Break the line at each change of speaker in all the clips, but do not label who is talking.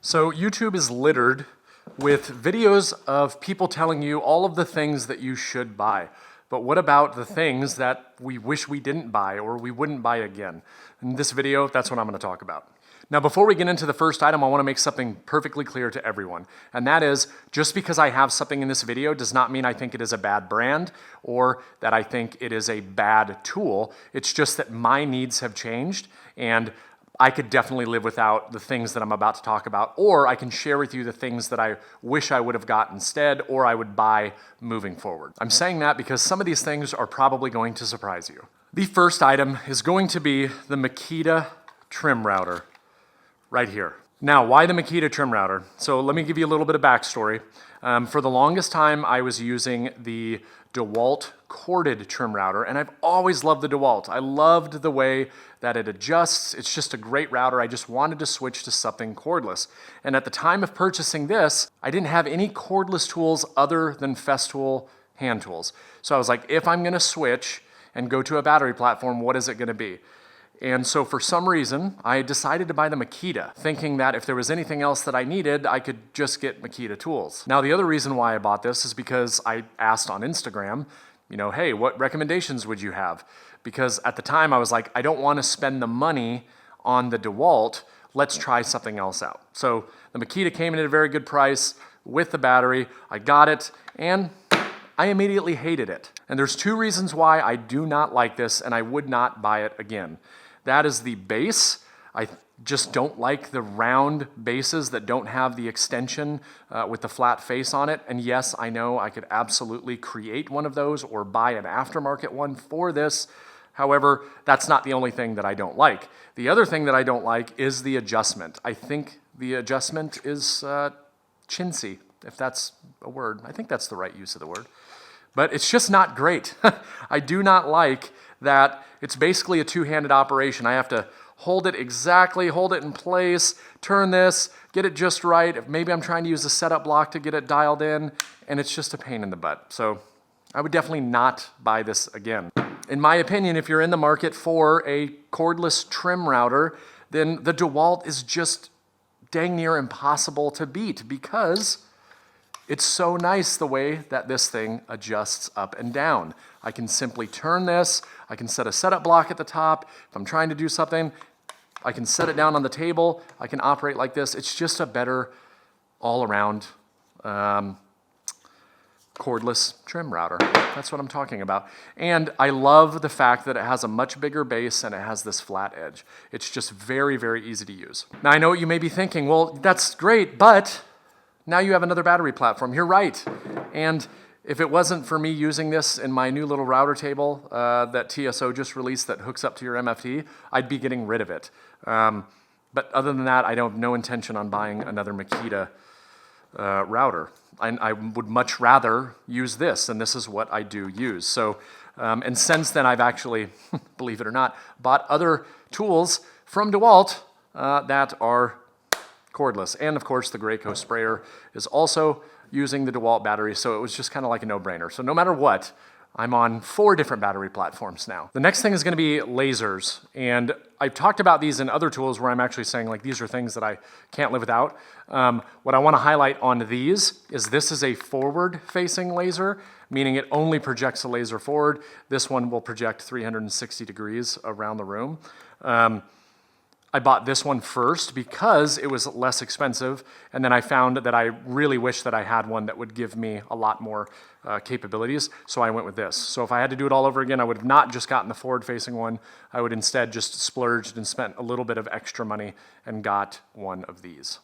So YouTube is littered with videos of people telling you all of the things that you should buy. But what about the things that we wish we didn't buy or we wouldn't buy again? In this video, that's what I'm going to talk about. Now, before we get into the first item, I want to make something perfectly clear to everyone. And that is, just because I have something in this video does not mean I think it is a bad brand or that I think it is a bad tool. It's just that my needs have changed and I could definitely live without the things that I'm about to talk about, or I can share with you the things that I wish I would have got instead or I would buy moving forward. I'm saying that because some of these things are probably going to surprise you. The first item is going to be the Makita trim router right here. Now, why the Makita trim router? So let me give you a little bit of backstory. For the longest time, I was using the DeWalt corded trim router, and I've always loved the DeWalt. I loved the way that it adjusts. It's just a great router. I just wanted to switch to something cordless. And at the time of purchasing this, I didn't have any cordless tools other than Festool hand tools. So I was like, if I'm gonna switch and go to a battery platform, what is it gonna be? And so for some reason, I decided to buy the Makita, thinking that if there was anything else that I needed, I could just get Makita tools. Now, the other reason why I bought this is because I asked on Instagram, hey, what recommendations would you have? Because at the time I was like, I don't want to spend the money on the DeWalt, let's try something else out. So the Makita came in at a very good price with the battery, I got it, and I immediately hated it. And there's two reasons why I do not like this and I would not buy it again. That is the base. I just don't like the round bases that don't have the extension with the flat face on it. And yes, I know I could absolutely create one of those or buy an aftermarket one for this. However, that's not the only thing that I don't like. The other thing that I don't like is the adjustment. I think the adjustment is chintzy, if that's a word. I think that's the right use of the word. But it's just not great. I do not like that it's basically a two-handed operation. I have to hold it exactly, hold it in place, turn this, get it just right. If maybe I'm trying to use a setup block to get it dialed in, and it's just a pain in the butt. So I would definitely not buy this again. In my opinion, if you're in the market for a cordless trim router, then the DeWalt is just dang near impossible to beat because it's so nice the way that this thing adjusts up and down. I can simply turn this, I can set a setup block at the top. If I'm trying to do something, I can set it down on the table, I can operate like this. It's just a better all-around cordless trim router. That's what I'm talking about. And I love the fact that it has a much bigger base and it has this flat edge. It's just very, very easy to use. Now I know what you may be thinking, well, that's great, but now you have another battery platform. You're right. And if it wasn't for me using this in my new little router table that TSO just released that hooks up to your MFT, I'd be getting rid of it. But other than that, I don't have no intention on buying another Makita router. I would much rather use this, and this is what I do use. So, and since then, I've actually, believe it or not, bought other tools from DeWalt that are cordless. And of course, the Graco sprayer is also using the DeWalt battery, so it was just kind of like a no-brainer. So no matter what, I'm on 4 different battery platforms now. The next thing is gonna be lasers. And I've talked about these in other tools where I'm actually saying like, these are things that I can't live without. What I wanna highlight on these is this is a forward-facing laser, meaning it only projects the laser forward. This one will project 360 degrees around the room. I bought this one first because it was less expensive, and then I found that I really wish that I had one that would give me a lot more capabilities, so I went with this. So if I had to do it all over again, I would have not just gotten the forward-facing one. I would instead just splurged and spent a little bit of extra money and got one of these.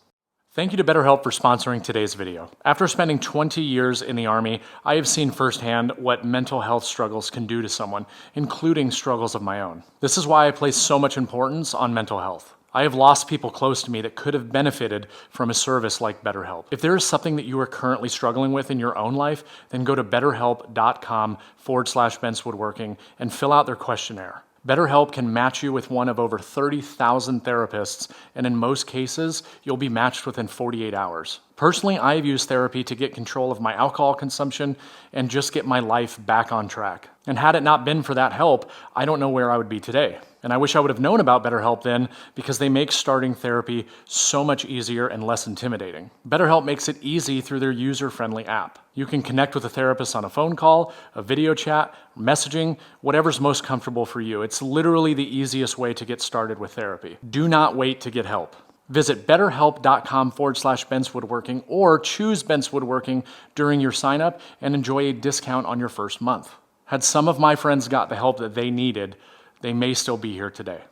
Thank you to BetterHelp for sponsoring today's video. After spending 20 years in the Army, I have seen firsthand what mental health struggles can do to someone, including struggles of my own. This is why I place so much importance on mental health. I have lost people close to me that could have benefited from a service like BetterHelp. If there is something that you are currently struggling with in your own life, then go to betterhelp.com/bentswoodworking and fill out their questionnaire. BetterHelp can match you with one of over 30,000 therapists, and in most cases, you'll be matched within 48 hours. Personally, I've used therapy to get control of my alcohol consumption and just get my life back on track. And had it not been for that help, I don't know where I would be today. And I wish I would have known about BetterHelp then, because they make starting therapy so much easier and less intimidating. BetterHelp makes it easy through their user-friendly app. You can connect with a therapist on a phone call, a video chat, messaging, whatever's most comfortable for you. It's literally the easiest way to get started with therapy. Do not wait to get help. Visit betterhelp.com/bentswoodworking or choose Bent's Woodworking during your sign up and enjoy a discount on your first month. Had some of my friends got the help that they needed, they may still be here today.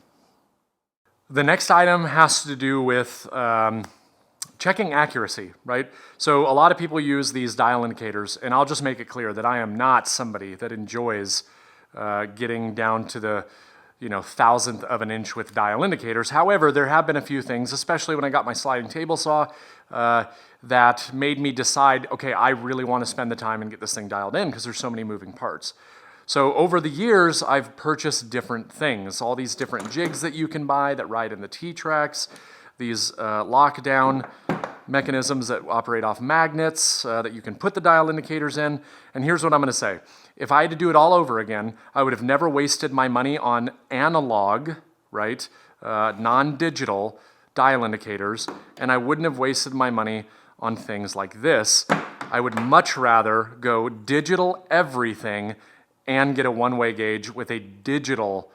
The next item has to do with checking accuracy, right? So a lot of people use these dial indicators, and I'll just make it clear that I am not somebody that enjoys getting down to the thousandth of an inch with dial indicators. However, there have been a few things, especially when I got my sliding table saw, that made me decide, okay, I really want to spend the time and get this thing dialed in because there's so many moving parts. So over the years, I've purchased different things, all these different jigs that you can buy that ride in the T-tracks, these lockdown mechanisms that operate off magnets that you can put the dial indicators in. And here's what I'm going to say. If I had to do it all over again, I would have never wasted my money on analog, right, non-digital dial indicators, and I wouldn't have wasted my money on things like this. I would much rather go digital everything and get a one-way gauge with a digital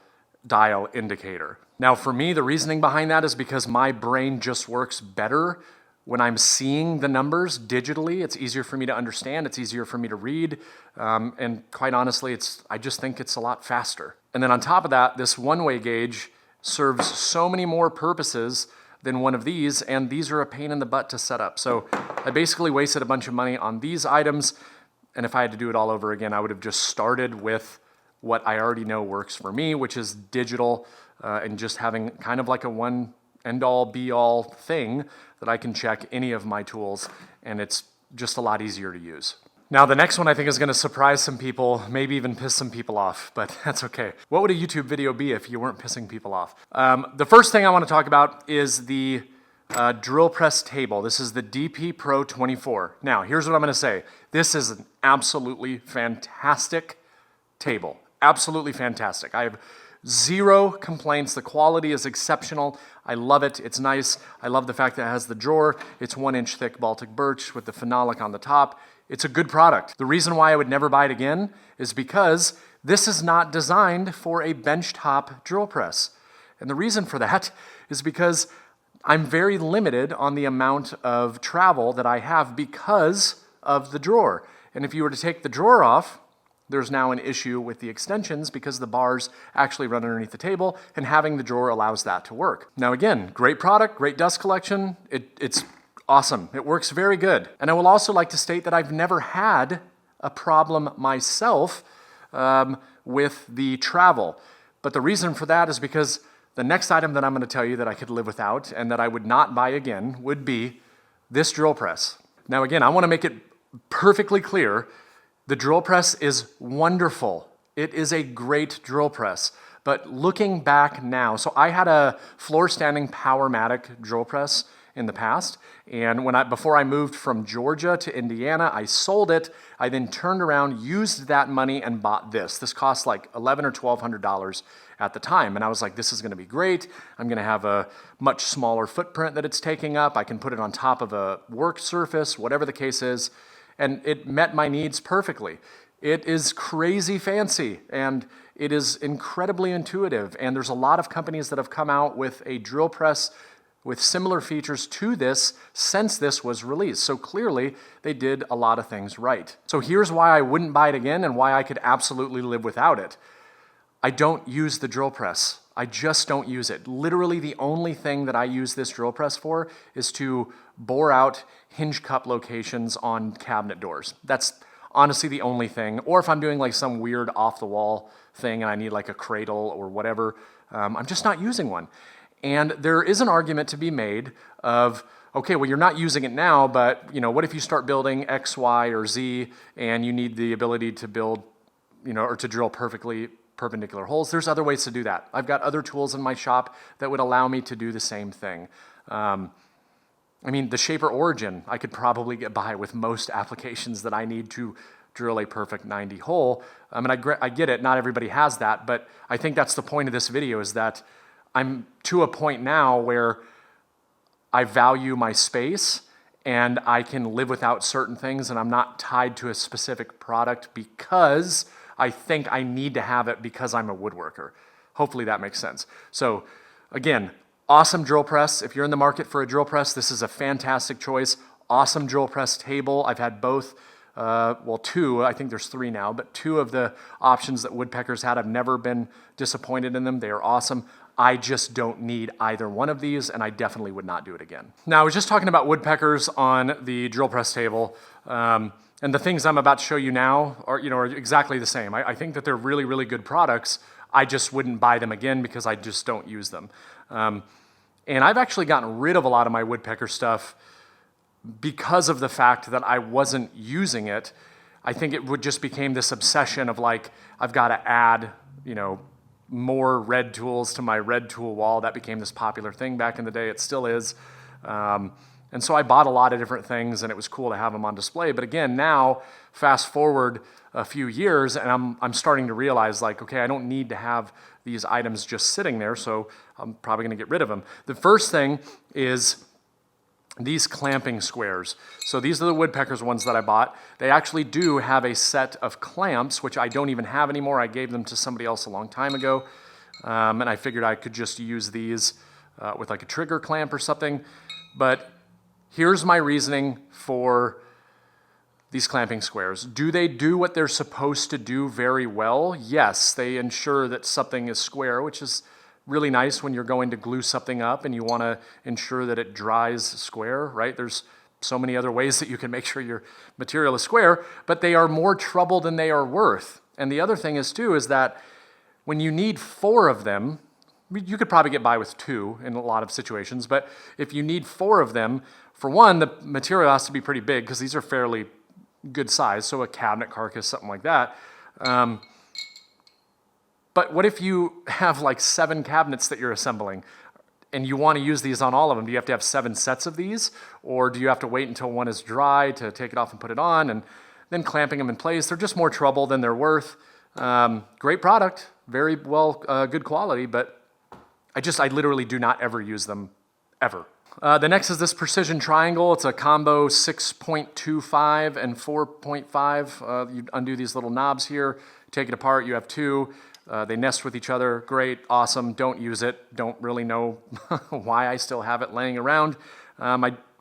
dial indicator. Now, for me, the reasoning behind that is because my brain just works better when I'm seeing the numbers digitally. It's easier for me to understand, it's easier for me to read, and quite honestly, I just think it's a lot faster. And then on top of that, this one-way gauge serves so many more purposes than one of these, and these are a pain in the butt to set up. So I basically wasted a bunch of money on these items, and if I had to do it all over again, I would have just started with what I already know works for me, which is digital, and just having kind of like a one end-all be-all thing that I can check any of my tools, and it's just a lot easier to use. Now, the next one I think is going to surprise some people, maybe even piss some people off, but that's okay. What would a YouTube video be if you weren't pissing people off? The first thing I want to talk about is the drill press table. This is the DP Pro 24. Now, here's what I'm going to say. This is an absolutely fantastic table. Absolutely fantastic. I have zero complaints. The quality is exceptional. I love it. It's nice. I love the fact that it has the drawer. It's 1-inch thick Baltic birch with the phenolic on the top. It's a good product. The reason why I would never buy it again is because this is not designed for a benchtop drill press. And the reason for that is because I'm very limited on the amount of travel that I have because of the drawer. And if you were to take the drawer off, there's now an issue with the extensions because the bars actually run underneath the table, and having the drawer allows that to work. Now again, great product, great dust collection. It's awesome. It works very good. And I will also like to state that I've never had a problem myself with the travel. But the reason for that is because the next item that I'm going to tell you that I could live without and that I would not buy again would be this drill press. Now again, I want to make it perfectly clear. The drill press is wonderful. It is a great drill press. But looking back now, so I had a floor standing Powermatic drill press in the past, and before I moved from Georgia to Indiana, I sold it. I then turned around, used that money, and bought this. This cost like $1,100 or $1,200 at the time, and I was like, this is going to be great. I'm going to have a much smaller footprint that it's taking up. I can put it on top of a work surface, whatever the case is. And it met my needs perfectly. It is crazy fancy, and it is incredibly intuitive. And there's a lot of companies that have come out with a drill press with similar features to this since this was released. So clearly, they did a lot of things right. So here's why I wouldn't buy it again and why I could absolutely live without it. I don't use the drill press. I just don't use it. Literally, the only thing that I use this drill press for is to bore out hinge cup locations on cabinet doors. That's honestly the only thing. Or if I'm doing like some weird off-the-wall thing and I need like a cradle or whatever, I'm just not using one. And there is an argument to be made of, okay, well, you're not using it now, but what if you start building X, Y, or Z and you need the ability to build, or to drill perfectly perpendicular holes? There's other ways to do that. I've got other tools in my shop that would allow me to do the same thing. I mean, the shaper origin, I could probably get by with most applications that I need to drill a perfect 90 hole. I mean, I get it, not everybody has that, but I think that's the point of this video, is that I'm to a point now where I value my space and I can live without certain things, and I'm not tied to a specific product because I think I need to have it because I'm a woodworker. Hopefully that makes sense. So again, awesome drill press. If you're in the market for a drill press, this is a fantastic choice. Awesome drill press table. I've had both, well, two, I think there's three now, but two of the options that woodpeckers had, I've never been disappointed in them. They are awesome. I just don't need either one of these, and I definitely would not do it again. Now, I was just talking about woodpeckers on the drill press table, and the things I'm about to show you now are exactly the same. I think that they're really, really good products. I just wouldn't buy them again because I just don't use them. And I've actually gotten rid of a lot of my woodpecker stuff because of the fact that I wasn't using it. I think it would just became this obsession of like, I've got to add, more red tools to my red tool wall. That became this popular thing back in the day. It still is. And so I bought a lot of different things, and it was cool to have them on display. But again, now, fast forward a few years, and I'm starting to realize, like, okay, I don't need to have these items just sitting there, so I'm probably going to get rid of them. The first thing is these clamping squares. So these are the woodpeckers ones that I bought. They actually do have a set of clamps, which I don't even have anymore. I gave them to somebody else a long time ago, and I figured I could just use these with like a trigger clamp or something. But here's my reasoning for these clamping squares. Do they do what they're supposed to do very well? Yes, they ensure that something is square, which is really nice when you're going to glue something up and you want to ensure that it dries square, right? There's so many other ways that you can make sure your material is square, but they are more trouble than they are worth. And the other thing is too, is that when you need 4 of them, you could probably get by with 2 in a lot of situations, but if you need 4 of them, for one, the material has to be pretty big because these are fairly good size, so a cabinet carcass, something like that. But what if you have like 7 cabinets that you're assembling and you want to use these on all of them? Do you have to have 7 sets of these? Or do you have to wait until one is dry to take it off and put it on and then clamping them in place? They're just more trouble than they're worth. Great product, very well, good quality, but I literally do not ever use them, ever. The next is this precision triangle. It's a combo 6.25 and 4.5. You undo these little knobs here, take it apart, you have 2. They nest with each other. Great, awesome, don't use it. Don't really know why I still have it laying around.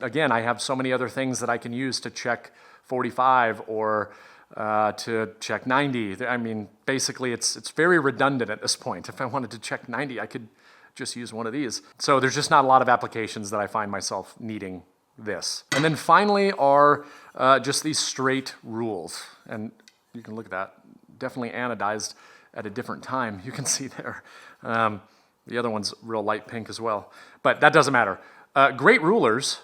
Again, I have so many other things that I can use to check 45 or to check 90. I mean, basically it's very redundant at this point. If I wanted to check 90, I could just use one of these. So there's just not a lot of applications that I find myself needing this. And then finally are just these straight rules. And you can look at that, definitely anodized at a different time. You can see there. The other one's real light pink as well. But that doesn't matter. Great rulers,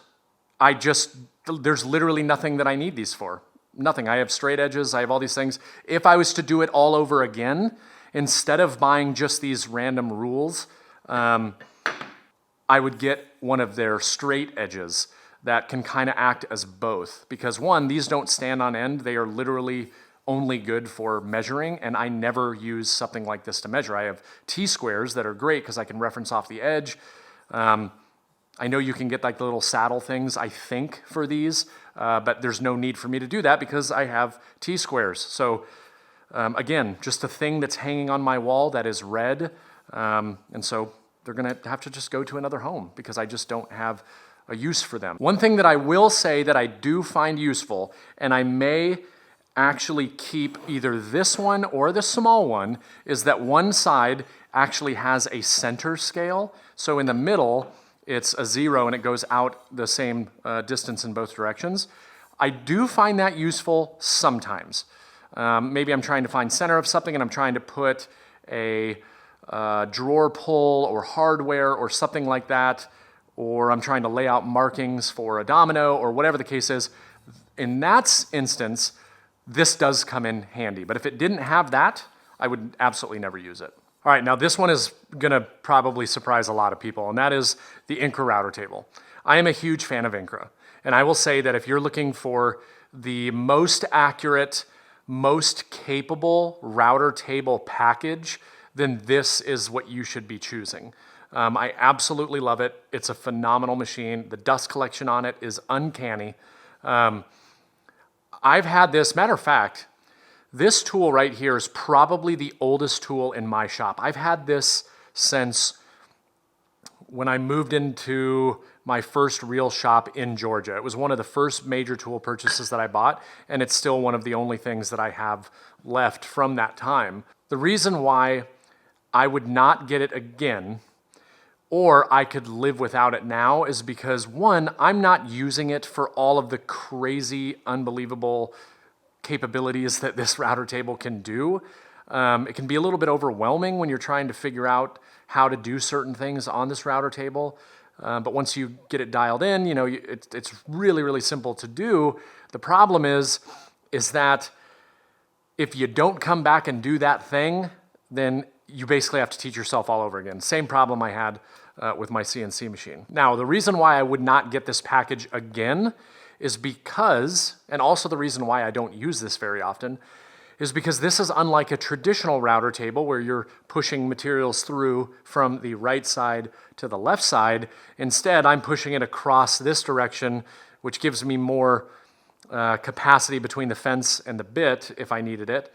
there's literally nothing that I need these for. Nothing. I have straight edges, I have all these things. If I was to do it all over again, instead of buying just these random rules, I would get one of their straight edges that can kind of act as both. Because one, these don't stand on end. They are literally only good for measuring, and I never use something like this to measure. I have T-squares that are great because I can reference off the edge. I know you can get like the little saddle things, I think, for these, but there's no need for me to do that because I have T-squares. So again, just a thing that's hanging on my wall that is red, and so they're gonna have to just go to another home because I just don't have a use for them. One thing that I will say that I do find useful, and I may actually keep either this one or the small one, is that one side actually has a center scale. So in the middle, it's a 0 and it goes out the same distance in both directions. I do find that useful sometimes. Maybe I'm trying to find center of something and I'm trying to put a drawer pull or hardware or something like that, or I'm trying to lay out markings for a domino or whatever the case is. In that instance, this does come in handy, but if it didn't have that, I would absolutely never use it. All right, now this one is gonna probably surprise a lot of people, and that is the Inca router table. I am a huge fan of Incra. And I will say that if you're looking for the most accurate, most capable router table package, then this is what you should be choosing. I absolutely love it. It's a phenomenal machine. The dust collection on it is uncanny. I've had this, matter of fact, this tool right here is probably the oldest tool in my shop. I've had this since when I moved into my first real shop in Georgia. It was one of the first major tool purchases that I bought, and it's still one of the only things that I have left from that time. The reason why I would not get it again, or I could live without it now, is because one, I'm not using it for all of the crazy, unbelievable capabilities that this router table can do. It can be a little bit overwhelming when you're trying to figure out how to do certain things on this router table. But once you get it dialed in, you know, it's really, really simple to do. The problem is that if you don't come back and do that thing, then you basically have to teach yourself all over again. Same problem I had with my CNC machine. Now, the reason why I would not get this package again is because, and also the reason why I don't use this very often, is because this is unlike a traditional router table where you're pushing materials through from the right side to the left side. Instead, I'm pushing it across this direction, which gives me more capacity between the fence and the bit if I needed it.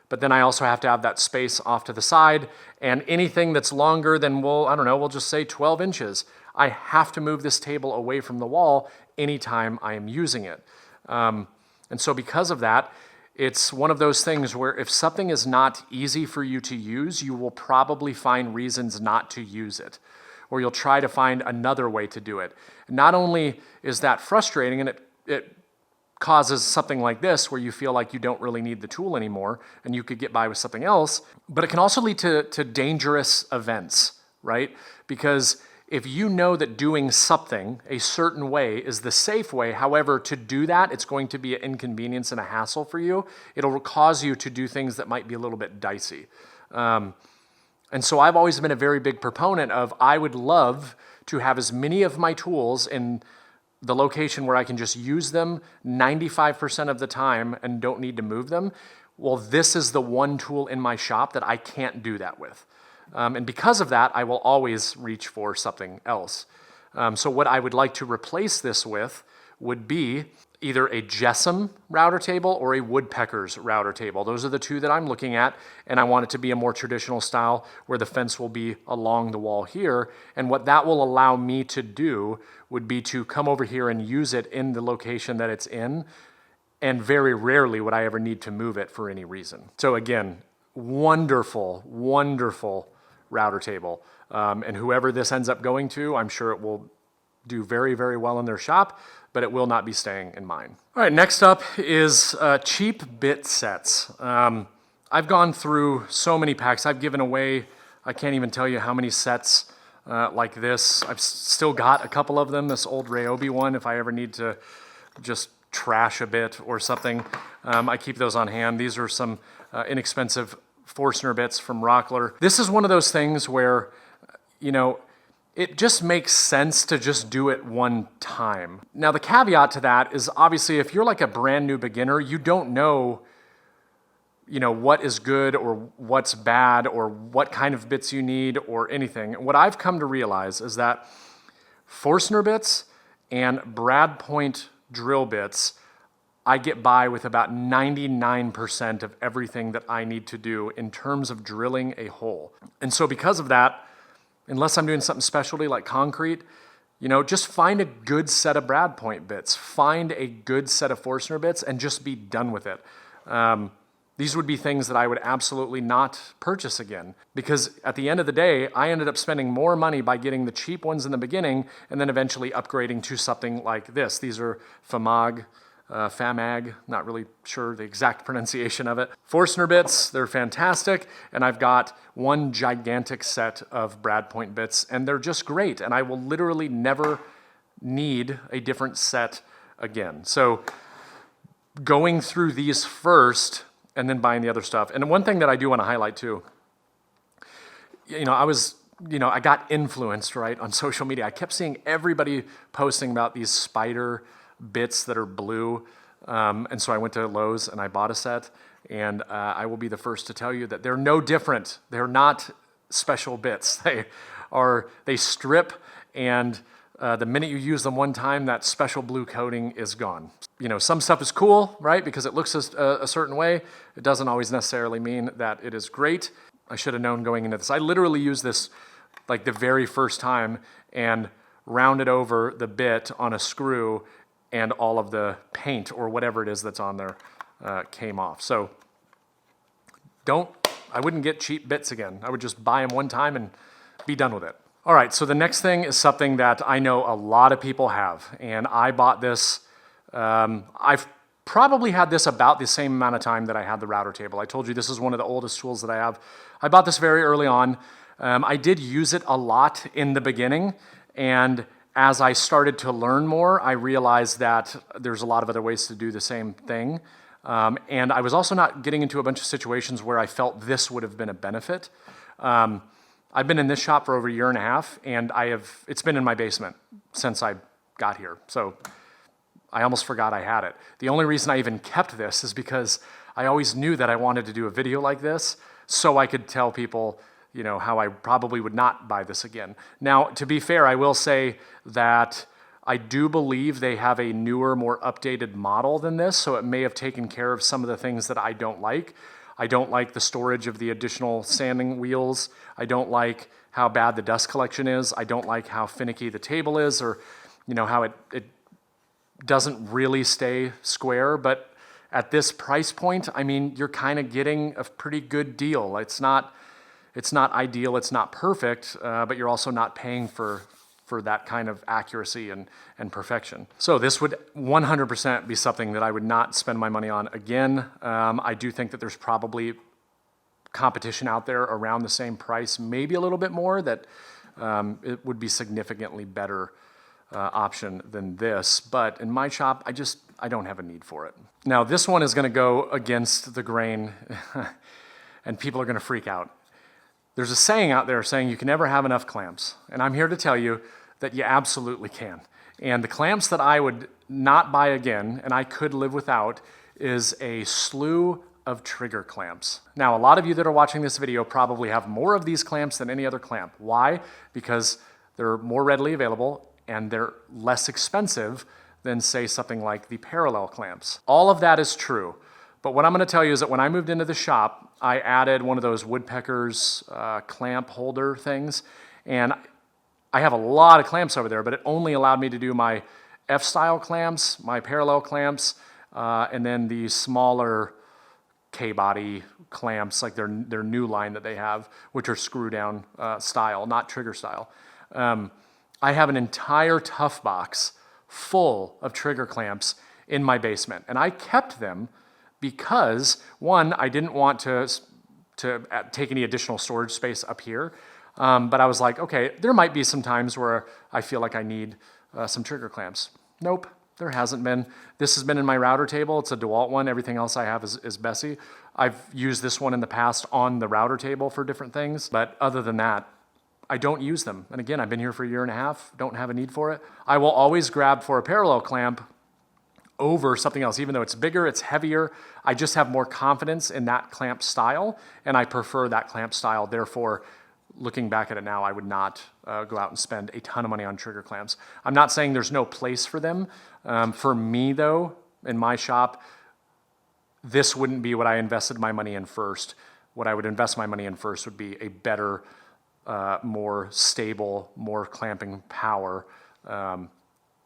But then I also have to have that space off to the side, and anything that's longer than, well, I don't know, we'll just say 12 inches. I have to move this table away from the wall anytime I am using it. And so because of that, it's one of those things where if something is not easy for you to use, you will probably find reasons not to use it, or you'll try to find another way to do it. Not only is that frustrating, and it causes something like this where you feel like you don't really need the tool anymore and you could get by with something else, but it can also lead to dangerous events, right? Because if you know that doing something a certain way is the safe way, however, to do that, it's going to be an inconvenience and a hassle for you. It'll cause you to do things that might be a little bit dicey. And so I've always been a very big proponent of, I would love to have as many of my tools in the location where I can just use them 95% of the time and don't need to move them. Well, this is the one tool in my shop that I can't do that with. And because of that, I will always reach for something else. So what I would like to replace this with would be either a Jessam router table or a Woodpecker's router table. Those are the two that I'm looking at, and I want it to be a more traditional style where the fence will be along the wall here. And what that will allow me to do would be to come over here and use it in the location that it's in, and very rarely would I ever need to move it for any reason. So again, wonderful, wonderful router table. And whoever this ends up going to, I'm sure it will do very, very well in their shop, but it will not be staying in mine. All right, next up is cheap bit sets. I've gone through so many packs. I've given away, I can't even tell you how many sets like this. I've still got a couple of them, this old Ryobi one, if I ever need to just trash a bit or something. I keep those on hand. These are some inexpensive Forstner bits from Rockler. This is one of those things where, you know, it just makes sense to just do it one time. Now, the caveat to that is obviously if you're like a brand new beginner, you don't know, you know, what is good or what's bad or what kind of bits you need or anything. What I've come to realize is that Forstner bits and Brad Point drill bits, I get by with about 99% of everything that I need to do in terms of drilling a hole. And so because of that, unless I'm doing something specialty like concrete, you know, just find a good set of Brad Point bits, find a good set of Forstner bits, and just be done with it. These would be things that I would absolutely not purchase again, because at the end of the day, I ended up spending more money by getting the cheap ones in the beginning and then eventually upgrading to something like this. These are FAMAG, not really sure the exact pronunciation of it. Forstner bits, they're fantastic, and I've got one gigantic set of Brad Point bits, and they're just great, and I will literally never need a different set again. So going through these first and then buying the other stuff. And one thing that I do want to highlight too, you know, I was I got influenced, right, on social media. I kept seeing everybody posting about these spider bits that are blue. And so I went to Lowe's and I bought a set. And I will be the first to tell you that they're no different. They're not special bits. They strip, and the minute you use them one time, that special blue coating is gone. Some stuff is cool, right, because it looks a certain way. It doesn't always necessarily mean that it is great. I should have known going into this. I literally used this like the very first time and rounded over the bit on a screw, and all of the paint or whatever it is that's on there came off. So I wouldn't get cheap bits again. I would just buy them one time and be done with it. All right, so the next thing is something that I know a lot of people have, and I bought this. I've probably had this about the same amount of time that I had the router table. I told you this is one of the oldest tools that I have. I bought this very early on. I did use it a lot in the beginning, and as I started to learn more, I realized that there's a lot of other ways to do the same thing. And I was also not getting into a bunch of situations where I felt this would have been a benefit. I've been in this shop for over a year and a half, and it's been in my basement since I got here. So I almost forgot I had it. The only reason I even kept this is because I always knew that I wanted to do a video like this so I could tell people how I probably would not buy this again. Now, to be fair, I will say that I do believe they have a newer, more updated model than this, so it may have taken care of some of the things that I don't like. I don't like the storage of the additional sanding wheels. I don't like how bad the dust collection is. I don't like how finicky the table is, or how it doesn't really stay square. But at this price point, I mean, you're kind of getting a pretty good deal. It's not ideal, it's not perfect, but you're also not paying for that kind of accuracy and perfection. So this would 100% be something that I would not spend my money on again. I do think that there's probably competition out there around the same price, maybe a little bit more, that it would be significantly better option than this. But in my shop, I don't have a need for it. Now this one is gonna go against the grain and people are gonna freak out. There's a saying out there saying you can never have enough clamps. And I'm here to tell you that you absolutely can. And the clamps that I would not buy again, and I could live without, is a slew of trigger clamps. Now, a lot of you that are watching this video probably have more of these clamps than any other clamp. Why? Because they're more readily available and they're less expensive than, say, something like the parallel clamps. All of that is true. But what I'm gonna tell you is that when I moved into the shop, I added one of those woodpeckers clamp holder things, and I have a lot of clamps over there, but it only allowed me to do my F-style clamps, my parallel clamps, and then the smaller K-body clamps, like their new line that they have, which are screw-down style, not trigger style. I have an entire tough box full of trigger clamps in my basement, and I kept them because, one, I didn't want to take any additional storage space up here, but I was like, okay, there might be some times where I feel like I need some trigger clamps. Nope, there hasn't been. This has been in my router table. It's a DeWalt one. Everything else I have is Bessie. I've used this one in the past on the router table for different things, but other than that, I don't use them. And again, I've been here for a year and a half, don't have a need for it. I will always grab for a parallel clamp over something else, even though it's bigger, it's heavier. I just have more confidence in that clamp style, and I prefer that clamp style. Therefore, looking back at it now, I would not go out and spend a ton of money on trigger clamps. I'm not saying there's no place for them. For me, though, in my shop, this wouldn't be what I invested my money in first. What I would invest my money in first would be a better, more stable, more clamping power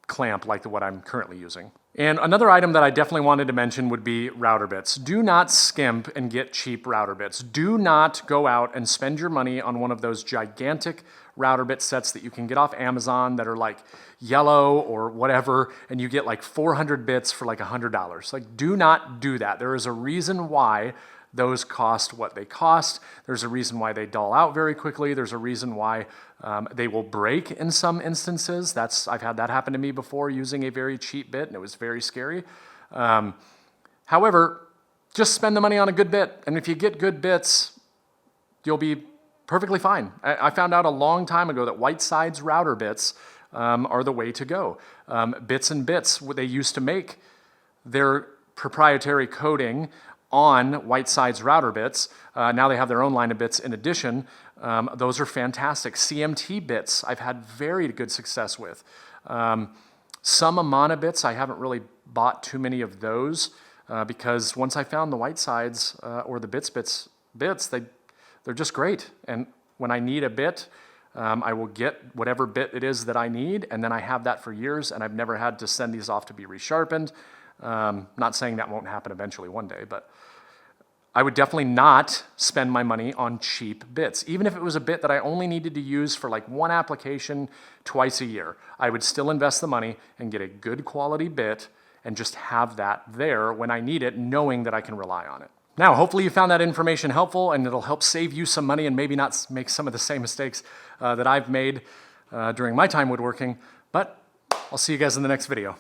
clamp like what I'm currently using. And another item that I definitely wanted to mention would be router bits. Do not skimp and get cheap router bits. Do not go out and spend your money on one of those gigantic router bit sets that you can get off Amazon that are like yellow or whatever, and you get like 400 bits for like $100. Like, do not do that. There is a reason why those cost what they cost. There's a reason why they dull out very quickly. There's a reason why they will break in some instances. I've had that happen to me before using a very cheap bit, and it was very scary. However, just spend the money on a good bit, and if you get good bits, you'll be perfectly fine. I found out a long time ago that white sides router bits are the way to go. Bits and Bits, they used to make their proprietary coating on white sides router bits. Now they have their own line of bits in addition. Those are fantastic. CMT bits I've had very good success with. Some Amana bits, I haven't really bought too many of those because once I found the white sides or the bits, they're just great. And when I need a bit, I will get whatever bit it is that I need, and then I have that for years, and I've never had to send these off to be resharpened. Not saying that won't happen eventually one day, but I would definitely not spend my money on cheap bits. Even if it was a bit that I only needed to use for like one application twice a year, I would still invest the money and get a good quality bit and just have that there when I need it, knowing that I can rely on it. Now, hopefully you found that information helpful and it'll help save you some money and maybe not make some of the same mistakes that I've made during my time woodworking, but I'll see you guys in the next video.